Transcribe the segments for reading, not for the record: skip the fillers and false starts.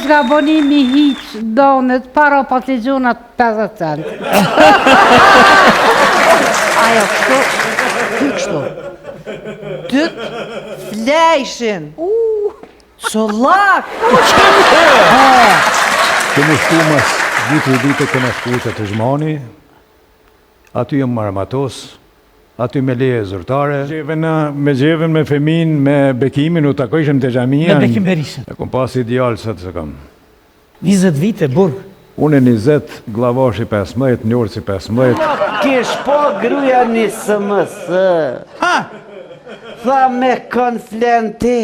nga bonimi hiq donet para patligjonat 50 cent. Ajo kështu. Dyt flejshin. Çollak. Kemi shku mas vite kena shku të Zhmani, aty jam marmatos, aty me leje zyrtare. Me gjevën, me femin, me bekimin, u takojshem të xhamia. Me Bekim Berishën. E kom pas ideal sa të kam. 20 vite, burg. Unë 20, glavashi 15, njërësi 15. Kish po gruja një SMS. Tha me konflenti.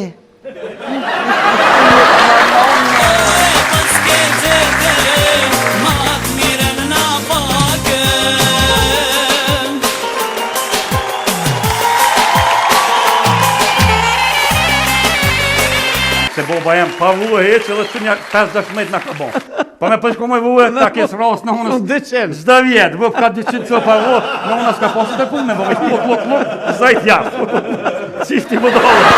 Se boba jem pa vuë heq edhe që një 50 në ka bon. Pa me përshko me vuë, ta kes ras në unës... 200. Zda vjetë, vë ka 200 që pa vuë, në unës ka pasit e punë me bëve, luk, zajt jashtë. Qishti më dollë.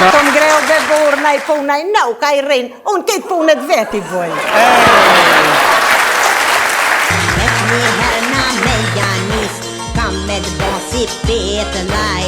Po më greu dhe burna i punaj, nau ka i rinë, unë këtë punët veti boj. Një herë na me janis, kam me të bon si petë laj.